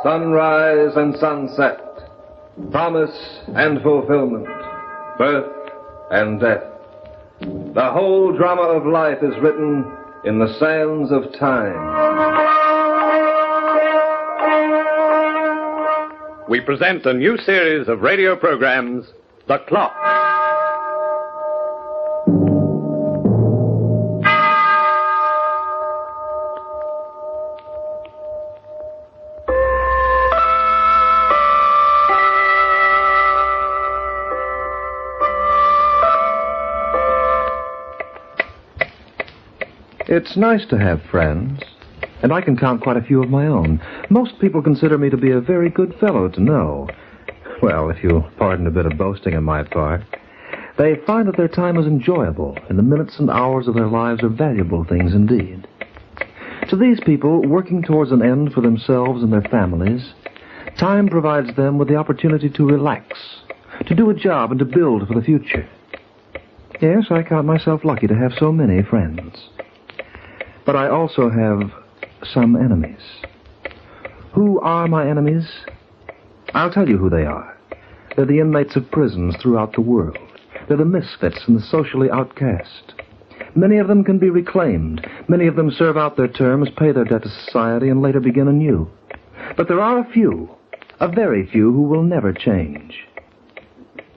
sunrise and sunset, promise and fulfillment, birth and death. The whole drama of life is written in the sands of time. We present a new series of radio programs, The Clock. It's nice to have friends, and I can count quite a few of my own. Most people consider me to be a very good fellow to know. Well, if you'll pardon a bit of boasting on my part, they find that their time is enjoyable, and the minutes and hours of their lives are valuable things indeed. To these people, working towards an end for themselves and their families, time provides them with the opportunity to relax, to do a job, and to build for the future. Yes, I count myself lucky to have so many friends. But I also have some enemies. Who are my enemies? I'll tell you who they are. They're the inmates of prisons throughout the world. They're the misfits and the socially outcast. Many of them can be reclaimed. Many of them serve out their terms, pay their debt to society, and later begin anew. But there are a very few, who will never change.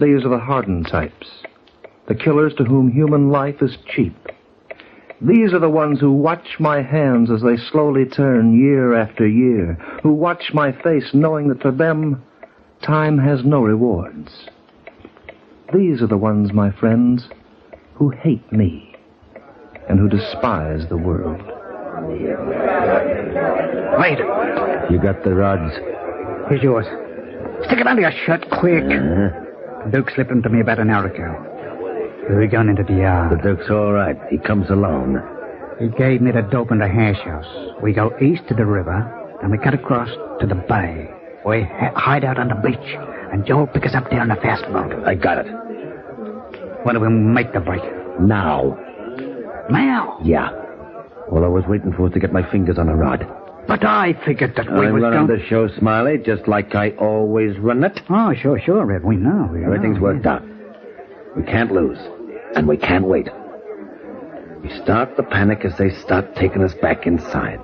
These are the hardened types, the killers to whom human life is cheap. These are the ones who watch my hands as they slowly turn year after year, who watch my face knowing that for them, time has no rewards. These are the ones, my friends, who hate me and who despise the world. Wait. You got the rods? Here's yours. Stick it under your shirt, quick. Duke slipped them to me about an hour ago. We're going into the yard. The Duke's all right. He comes alone. He gave me the dope in the hash house. We go east to the river, and we cut across to the bay. We hide out on the beach, and Joe'll pick us up there in a fast boat. I got it. When do we make the break? Now. Now? Yeah. All I was waiting for was to get my fingers on a rod. But I figured that we I'm was running going... the show, Smiley, just like I always run it. Oh, sure, Red. We know. Everything's worked out. We can't lose, and we can't wait. We start the panic as they start taking us back inside.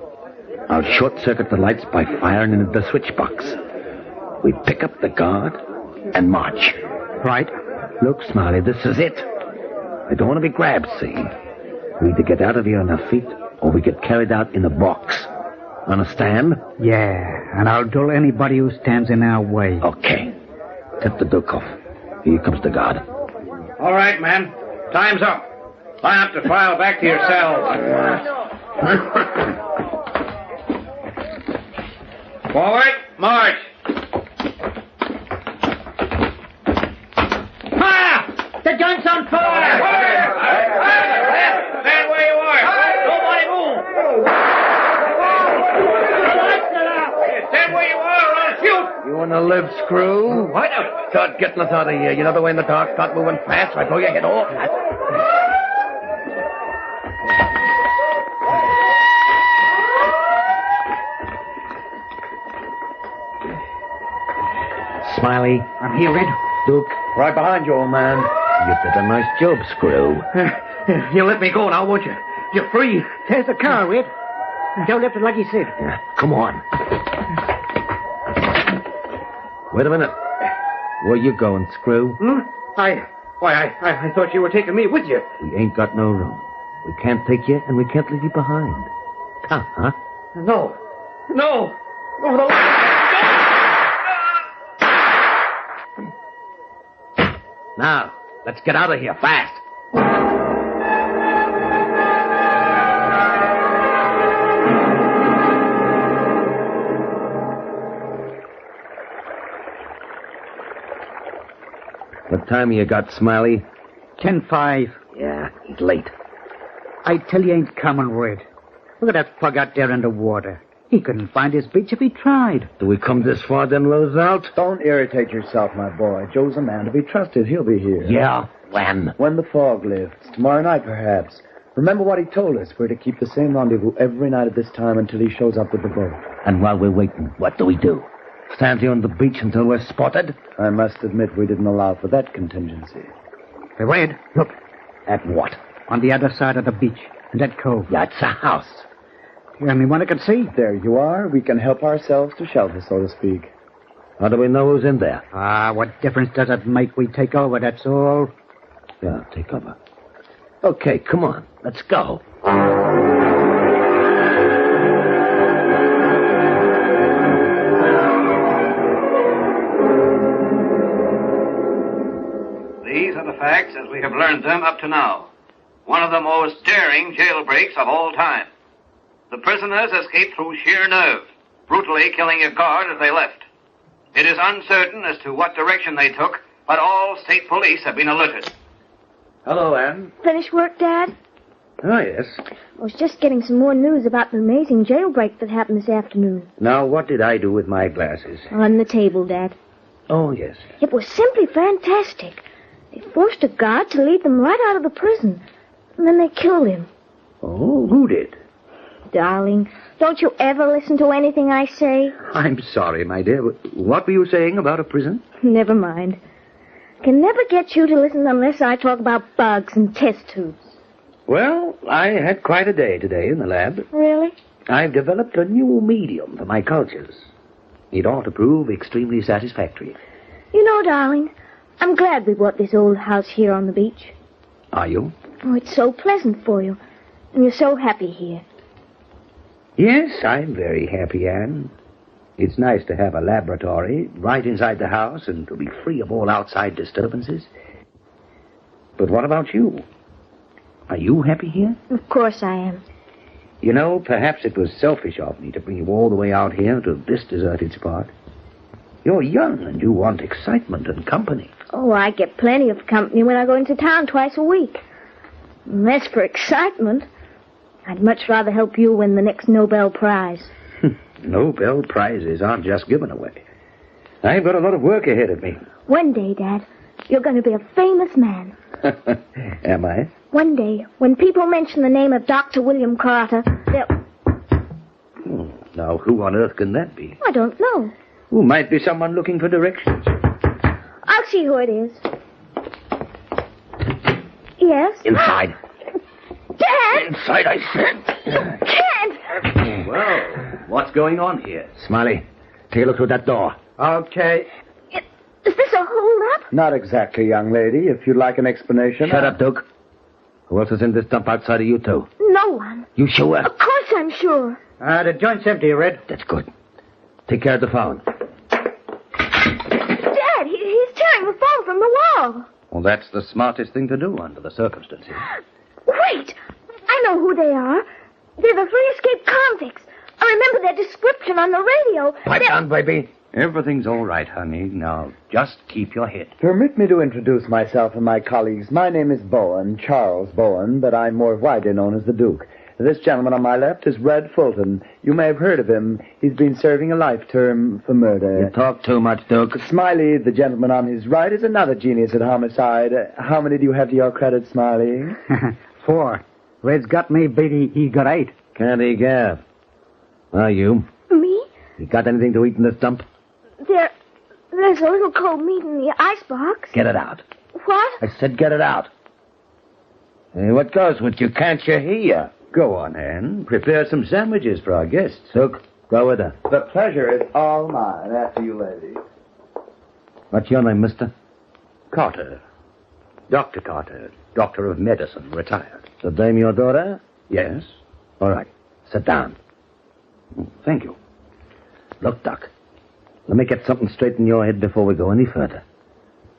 I'll short-circuit the lights by firing into the switch box. We pick up the guard and march. Right. Look, Smiley, this is it. I don't want to be grabbed, see? We either get out of here on our feet, or we get carried out in a box. Understand? Yeah, and I'll duel anybody who stands in our way. Okay. Tip the Duke off. Here comes the guard. All right, man. Time's up. Line up to file back to your cells. Forward, march. Fire! The gun's on fire! Stand where you are. Nobody move. Stand where you are or I'll shoot. You want to live, Screw? What? Start getting us out of here. You know the way in the dark, start moving fast, or I blow your head off. Smiley. I'm here, Red. Duke. Right behind you, old man. You did a nice job, Screw. You let me go now, won't you? You're free. There's the car, Red. Joe left it like he said. Yeah, come on. Wait a minute. Where you going, Screw? I thought you were taking me with you. We ain't got no room. We can't take you, and we can't leave you behind. Huh? No. Over the line. Now, let's get out of here fast. What time you got, Smiley? 10-5. Yeah, he's late. I tell you, ain't coming, Red. Look at that plug out there in the water. He couldn't find his beach if he tried. Do we come this far, then lose out? Don't irritate yourself, my boy. Joe's a man to be trusted. He'll be here. Yeah, when? When the fog lifts. Tomorrow night, perhaps. Remember what he told us. We're to keep the same rendezvous every night at this time until he shows up with the boat. And while we're waiting, what do we do? Stand here on the beach until we're spotted? I must admit we didn't allow for that contingency. Hey, Wade, look. At what? On the other side of the beach, in that cove. That's a house. You only one I can see. There you are. We can help ourselves to shelter, so to speak. How do we know who's in there? What difference does it make? We take over, that's all. Yeah, take cover. Okay, come on. Let's go. These are the facts as we have learned them up to now. One of the most daring jailbreaks of all time. The prisoners escaped through sheer nerve, brutally killing a guard as they left. It is uncertain as to what direction they took, but all state police have been alerted. Hello, Anne. Finished work, Dad? Oh, yes. I was just getting some more news about the amazing jailbreak that happened this afternoon. Now, what did I do with my glasses? On the table, Dad. Oh, yes. It was simply fantastic. They forced a guard to lead them right out of the prison. And then they killed him. Oh, who did? Darling, don't you ever listen to anything I say? I'm sorry, my dear. What were you saying about a prison? Never mind. Can never get you to listen unless I talk about bugs and test tubes. Well, I had quite a day today in the lab. Really? I've developed a new medium for my cultures. It ought to prove extremely satisfactory. You know, darling, I'm glad we bought this old house here on the beach. Are you? Oh, it's so pleasant for you. And you're so happy here. Yes, I'm very happy, Anne. It's nice to have a laboratory right inside the house and to be free of all outside disturbances. But what about you? Are you happy here? Of course I am. You know, perhaps it was selfish of me to bring you all the way out here to this deserted spot. You're young and you want excitement and company. Oh, I get plenty of company when I go into town twice a week. And as for excitement, I'd much rather help you win the next Nobel Prize. Nobel Prizes aren't just given away. I've got a lot of work ahead of me. One day, Dad, you're going to be a famous man. Am I? One day, when people mention the name of Dr. William Carter, they'll... Now, who on earth can that be? I don't know. Who might be someone looking for directions? I'll see who it is. Yes? Inside. Dad! Inside, I said. Dad! Well, what's going on here? Smiley, take a look through that door. Okay. Is this a hold-up? Not exactly, young lady. If you'd like an explanation... Shut up, Duke. Who else is in this dump outside of you two? No one. You sure? Of course I'm sure. The joint's empty, Red. That's good. Take care of the phone. Dad, he's tearing the phone from the wall. Well, that's the smartest thing to do under the circumstances. Wait! I know who they are. They're the three escaped convicts. I remember their description on the radio. Pipe down, baby. Everything's all right, honey. Now, just keep your head. Permit me to introduce myself and my colleagues. My name is Bowen, Charles Bowen, but I'm more widely known as the Duke. This gentleman on my left is Red Fulton. You may have heard of him. He's been serving a life term for murder. You talk too much, Duke. Smiley, the gentleman on his right, is another genius at homicide. How many do you have to your credit, Smiley? 4. Red's got me, Beatty. He's got 8. Can't he, Gav? Are you? Me? You got anything to eat in this dump? There's a little cold meat in the icebox. Get it out. What? I said get it out. Hey, what goes with you? Can't you hear? Go on, Anne. Prepare some sandwiches for our guests. Hook, go with her. The pleasure is all mine. After you, lady. What's your name, mister? Carter. Dr. Carter. Doctor of medicine, retired. The dame your daughter? Yes. All right. Sit down. Thank you. Look, Doc. Let me get something straight in your head before we go any further.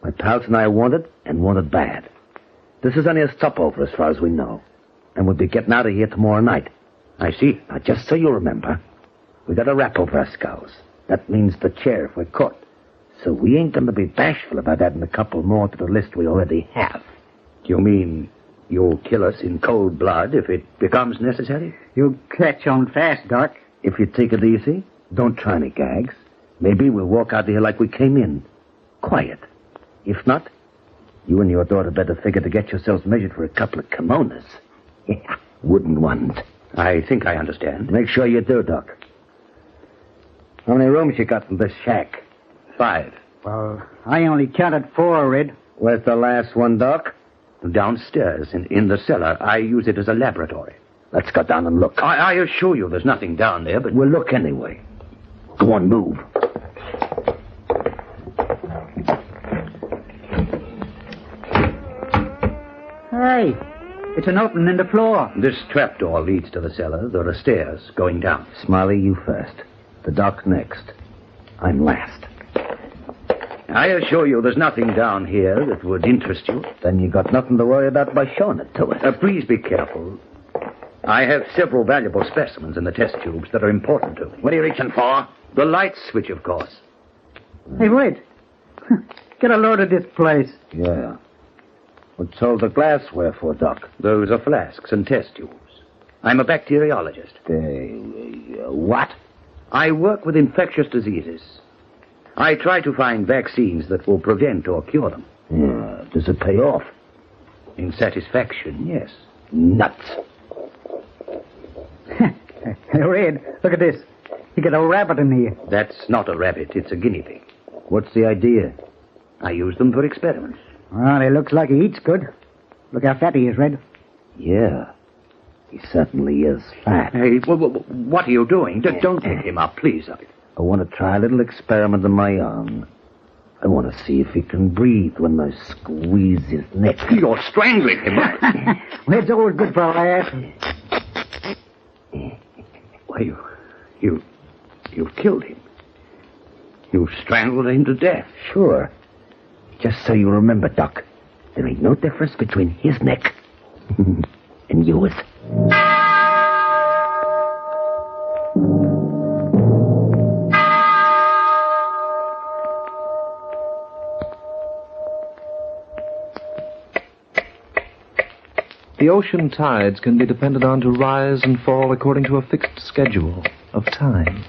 My pals and I want it, and want it bad. This is only a stopover as far as we know. And we'll be getting out of here tomorrow night. I see. Now, just so you remember, we got a rap over our skulls. That means the chair if we're caught. So we ain't going to be bashful about adding a couple more to the list we already have. You mean you'll kill us in cold blood if it becomes necessary? You'll catch on fast, Doc. If you take it easy, don't try any gags. Maybe we'll walk out of here like we came in. Quiet. If not, you and your daughter better figure to get yourselves measured for a couple of kimonos. Wooden ones. I think I understand. Make sure you do, Doc. How many rooms you got in this shack? 5. Well, I only counted 4, Red. Where's the last one, Doc? Downstairs, in the cellar. I use it as a laboratory. Let's go down and look. I assure you there's nothing down there, but... We'll look anyway. Go on, move. Hey, it's an opening in the floor. This trapdoor leads to the cellar. There are stairs going down. Smiley, you first. The Doc next. I'm last. I assure you there's nothing down here that would interest you. Then you got nothing to worry about by showing it to us. Please be careful. I have several valuable specimens in the test tubes that are important to me. What are you reaching for? The light switch, of course. Hey, wait. Get a load of this place. Yeah. What's all the glassware for, Doc? Those are flasks and test tubes. I'm a bacteriologist. What? I work with infectious diseases. I try to find vaccines that will prevent or cure them. Yeah. Does it pay off? In satisfaction, yes. Nuts. Hey, Red, look at this. You got a rabbit in here. That's not a rabbit, it's a guinea pig. What's the idea? I use them for experiments. Well, he looks like he eats good. Look how fat he is, Red. Yeah. He certainly is fat. Hey, what are you doing? Don't pick him up, please. I want to try a little experiment of my own. I want to see if he can breathe when I squeeze his neck. You're strangling him. Well, it's always good for a laugh. Why, you've killed him. You've strangled him to death. Sure. Just so you remember, Doc, there ain't no difference between his neck and yours. The ocean tides can be depended on to rise and fall according to a fixed schedule of time.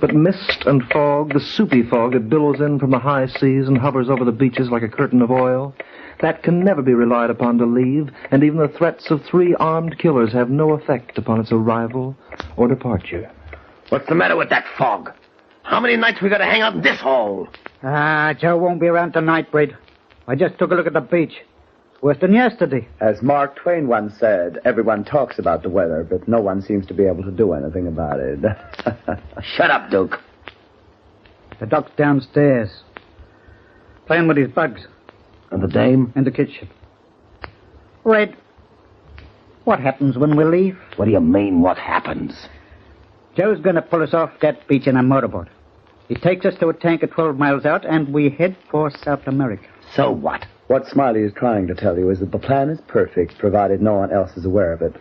But mist and fog, the soupy fog that billows in from the high seas and hovers over the beaches like a curtain of oil, that can never be relied upon to leave, and even the threats of 3 armed killers have no effect upon its arrival or departure. What's the matter with that fog? How many nights we got to hang out in this hole? Joe won't be around tonight, Red. I just took a look at the beach. Worse than yesterday. As Mark Twain once said, everyone talks about the weather, but no one seems to be able to do anything about it. Shut up, Duke. The Doc's downstairs, playing with his bugs. And the dame? In the kitchen. Red, what happens when we leave? What do you mean, what happens? Joe's going to pull us off that beach in a motorboat. He takes us to a tanker 12 miles out, and we head for South America. So what? What Smiley is trying to tell you is that the plan is perfect, provided no one else is aware of it.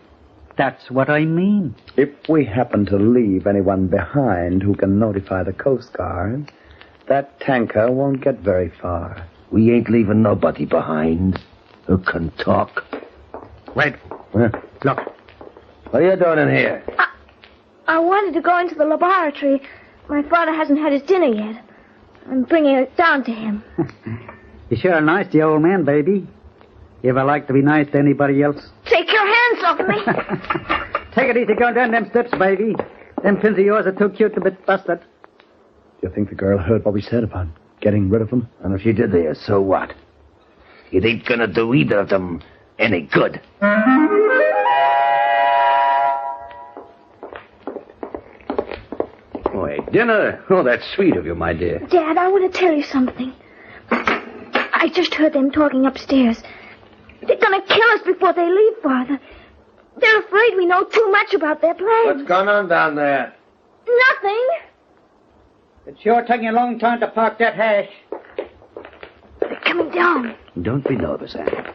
That's what I mean. If we happen to leave anyone behind who can notify the Coast Guard, that tanker won't get very far. We ain't leaving nobody behind who can talk. Red, Huh? look. What are you doing in here? I wanted to go into the laboratory. My father hasn't had his dinner yet. I'm bringing it down to him. You're sure nice to the old man, baby. You ever like to be nice to anybody else? Take your hands off me. Take it easy going down them steps, baby. Them fins of yours are too cute to be busted. Do you think the girl heard what we said about getting rid of them? And if she did there, so what? It ain't gonna do either of them any good. Boy, dinner? Oh, that's sweet of you, my dear. Dad, I want to tell you something. I just heard them talking upstairs. They're going to kill us before they leave, Father. They're afraid we know too much about their plans. What's going on down there? Nothing. It's sure taking a long time to park that hash. They're coming down. Don't be nervous, Anne.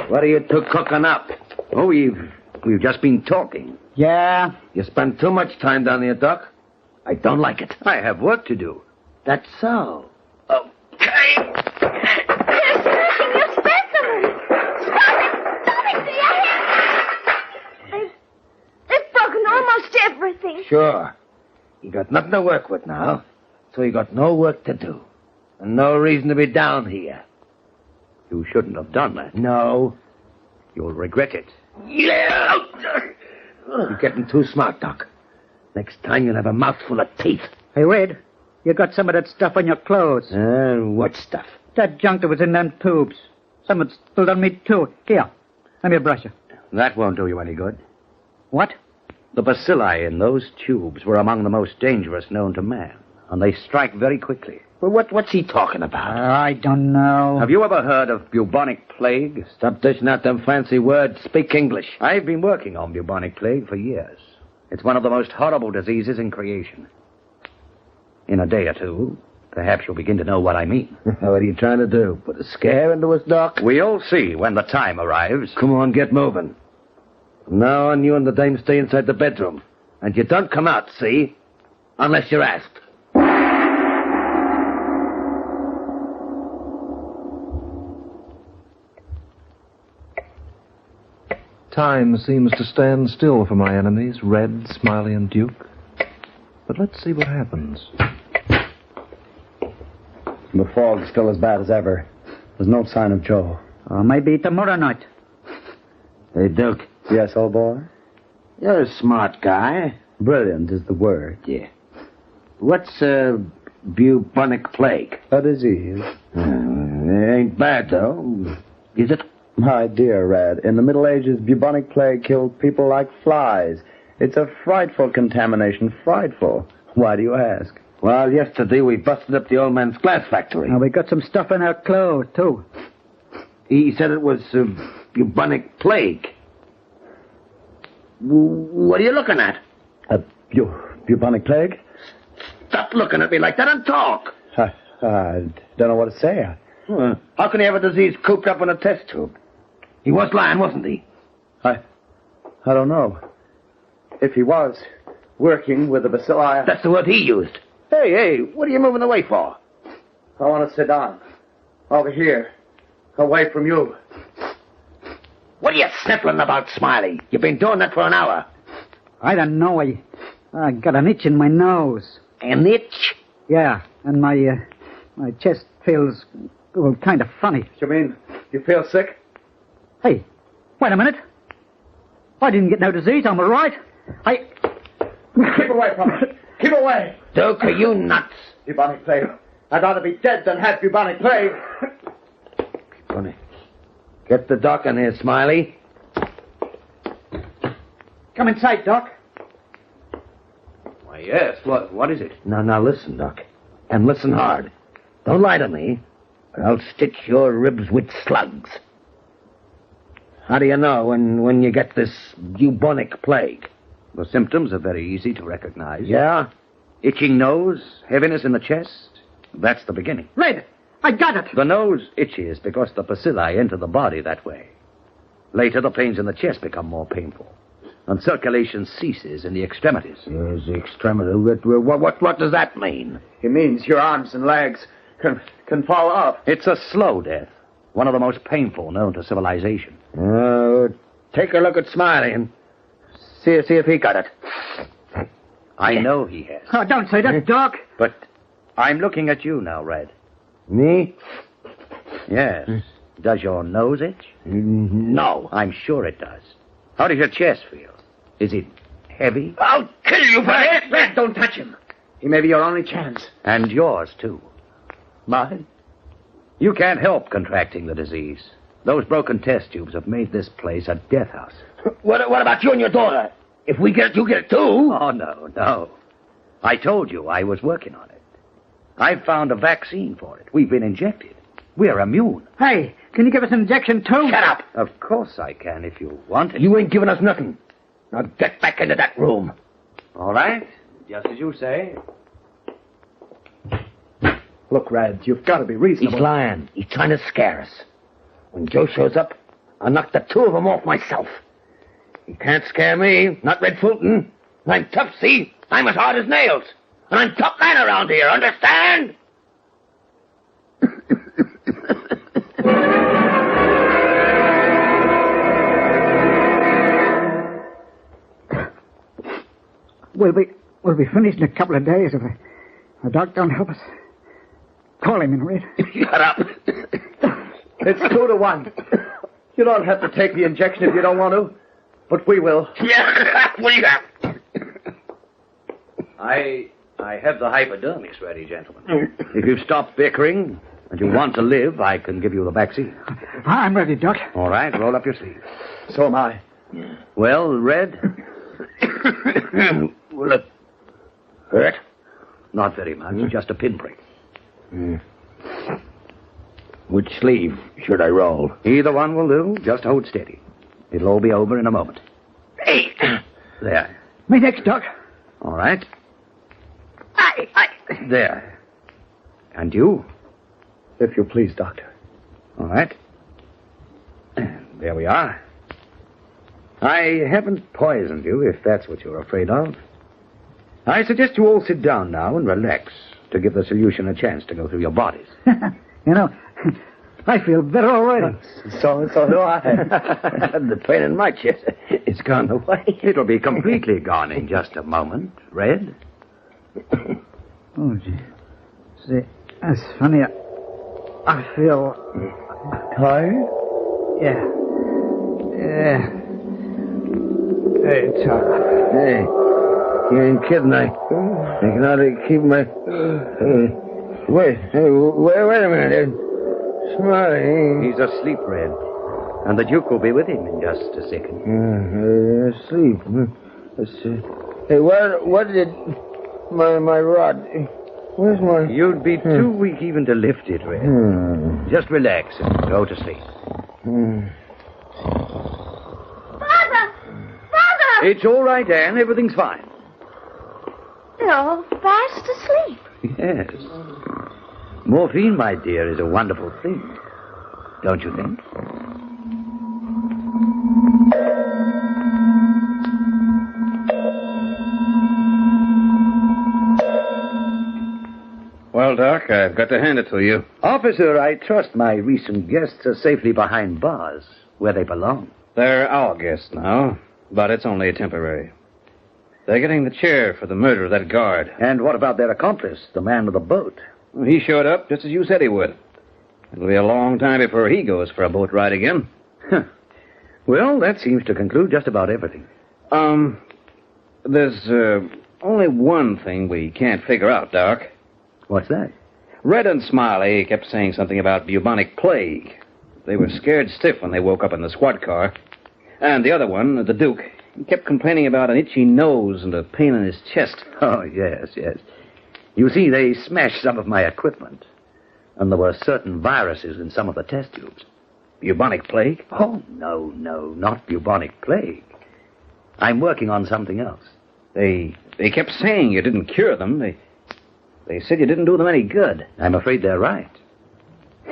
What are you two cooking up? Oh, we've just been talking. Yeah. You spend too much time down here, Doc. I don't like it. I have work to do. That's so. Okay. They're smashing your specimens. Stop it. Stop it. See your hands. They've broken almost everything. Sure. You got nothing to work with now, so you got no work to do. And no reason to be down here. You shouldn't have done that. No. You'll regret it. Yeah! You're getting too smart, Doc. Next time you'll have a mouthful of teeth. Hey, Red, you got some of that stuff on your clothes. What stuff? That junk that was in them tubes. Some had spilled on me, too. Here, let me brush you. That won't do you any good. What? The bacilli in those tubes were among the most dangerous known to man, and they strike very quickly. Well, what's he talking about? I don't know. Have you ever heard of bubonic plague? Stop dishing out them fancy words. Speak English. I've been working on bubonic plague for years. It's one of the most horrible diseases in creation. In a day or two, perhaps you'll begin to know what I mean. What are you trying to do? Put a scare into us, Doc? We'll see when the time arrives. Come on, get moving. From now on, you and the dame stay inside the bedroom. And you don't come out, see? Unless you're asked. Time seems to stand still for my enemies, Red, Smiley, and Duke. But let's see what happens. The fog's still as bad as ever. There's no sign of Joe. Or maybe tomorrow night. Hey, Duke. Yes, old boy? You're a smart guy. Brilliant is the word. Yeah. What's bubonic plague? A disease. It ain't bad, though. Is it? My dear Red, in the Middle Ages, bubonic plague killed people like flies. It's a frightful contamination, frightful. Why do you ask? Well, yesterday we busted up the old man's glass factory. And we got some stuff in our clothes, too. He said it was bubonic plague. What are you looking at? Bubonic plague? Stop looking at me like that and talk. I don't know what to say. How can he have a disease cooped up in a test tube? He was lying, wasn't he? I don't know. If he was working with the bacilli... That's the word he used. Hey, what are you moving away for? I want to sit down. Over here. Away from you. What are you sniffling about, Smiley? You've been doing that for an hour. I don't know. I got an itch in my nose. An itch? Yeah, and my chest feels, well, kind of funny. You mean you feel sick? Hey, wait a minute. I didn't get no disease, I'm all right. Keep away from it. Keep away. Duke, are you nuts? Bubonic plague. I'd rather be dead than have bubonic plague. Funny. Get the doc in here, Smiley. Come inside, Doc. Why, yes. What is it? Now, listen, Doc. And listen hard. Don't lie to me, or I'll stitch your ribs with slugs. How do you know when you get this bubonic plague? The symptoms are very easy to recognize. Yeah? Itching nose, heaviness in the chest. That's the beginning. Red, I got it. The nose itches because the bacilli enter the body that way. Later, the pains in the chest become more painful, and circulation ceases in the extremities. Yes, the extremity. What does that mean? It means your arms and legs can fall off. It's a slow death, one of the most painful known to civilization. Take a look at Smiley and see if he got it. I know he has. Oh, don't say that, Doc. But I'm looking at you now, Red. Me? Yes. Does your nose itch? No. I'm sure it does. How does your chest feel? Is it heavy? I'll kill you for it! Red, don't touch him. He may be your only chance. And yours, too. Mine? You can't help contracting the disease. Those broken test tubes have made this place a death house. What about you and your daughter? If we get it, you get it, too. Oh, no. I told you I was working on it. I've found a vaccine for it. We've been injected. We're immune. Hey, can you give us an injection, too? Shut up. Of course I can if you want it. You ain't giving us nothing. Now get back into that room. All right. Just as you say. Look, Red, you've got to be reasonable. He's lying. He's trying to scare us. When Joe shows up, I'll knock the two of them off myself. He can't scare me, not Red Fulton. I'm tough, see? I'm as hard as nails. And I'm top man around here, understand? We'll be finished in a couple of days if the doc don't help us. Call him in, Red. Shut up. It's 2-1. You don't have to take the injection if you don't want to. But we will. Yeah, what do you have? I have the hypodermics ready, gentlemen. If you've stopped bickering and you want to live, I can give you the vaccine. I'm ready, Doc. All right, roll up your sleeve. So am I. Well, Red? Will it hurt? Not very much, just a pinprick. Which sleeve should I roll? Either one will do. Just hold steady. It'll all be over in a moment. Hey! There. Me next, Doc. All right. There. And you? If you please, Doctor. All right. There we are. I haven't poisoned you, if that's what you're afraid of. I suggest you all sit down now and relax to give the solution a chance to go through your bodies. You know, I feel better already. So do I. The pain in my chest, it's gone away. It'll be completely gone in just a moment, Red. Oh, gee. See, that's funny. I feel... Tired? Yeah. Hey, Tom. Hey, you ain't kidding. I can hardly keep my... Wait a minute. Smiley. He's asleep, Red. And the Duke will be with him in just a second. Asleep. Hey, what did my rod... Where's my... You'd be too weak even to lift it, Red. Just relax and go to sleep. Father! Father! It's all right, Anne. Everything's fine. They're all fast asleep. Yes. Morphine, my dear, is a wonderful thing. Don't you think? Well, Doc, I've got to hand it to you. Officer, I trust my recent guests are safely behind bars, where they belong. They're our guests now, but it's only temporary. They're getting the chair for the murder of that guard. And what about their accomplice, the man with the boat? He showed up just as you said he would. It'll be a long time before he goes for a boat ride again. Well, that seems to conclude just about everything. There's only one thing we can't figure out, Doc. What's that? Red and Smiley kept saying something about bubonic plague. They were scared stiff when they woke up in the squad car. And the other one, the Duke, he kept complaining about an itchy nose and a pain in his chest. Oh, yes. You see, they smashed some of my equipment. And there were certain viruses in some of the test tubes. Bubonic plague? Oh, no, not bubonic plague. I'm working on something else. They kept saying you didn't cure them. They said you didn't do them any good. I'm afraid they're right.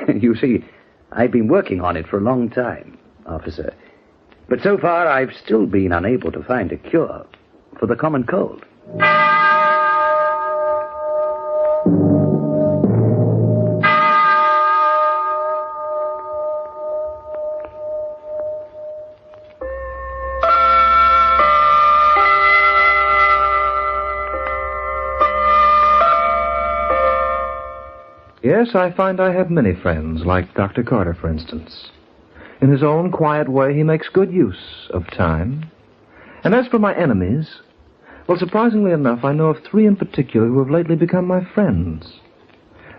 You see, I've been working on it for a long time, officer. But so far, I've still been unable to find a cure for the common cold. Yes, I find I have many friends, like Dr. Carter, for instance. In his own quiet way, he makes good use of time. And as for my enemies, well, surprisingly enough, I know of 3 in particular who have lately become my friends.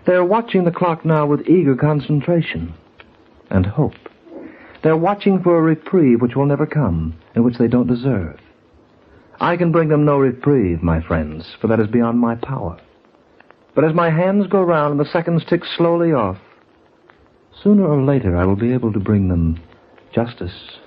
They are watching the clock now with eager concentration and hope. They're watching for a reprieve which will never come and which they don't deserve. I can bring them no reprieve, my friends, for that is beyond my power. But as my hands go round and the seconds tick slowly off, sooner or later I will be able to bring them justice.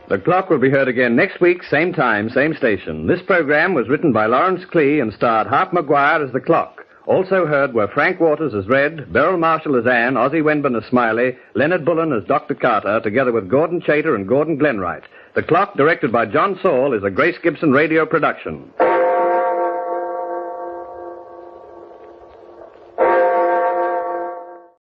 The Clock will be heard again next week, same time, same station. This program was written by Lawrence Klee and starred Hart McGuire as the Clock. Also heard were Frank Waters as Red, Beryl Marshall as Anne, Ozzie Wenburn as Smiley, Leonard Bullen as Dr. Carter, together with Gordon Chater and Gordon Glenwright. The Clock, directed by John Saul, is a Grace Gibson radio production.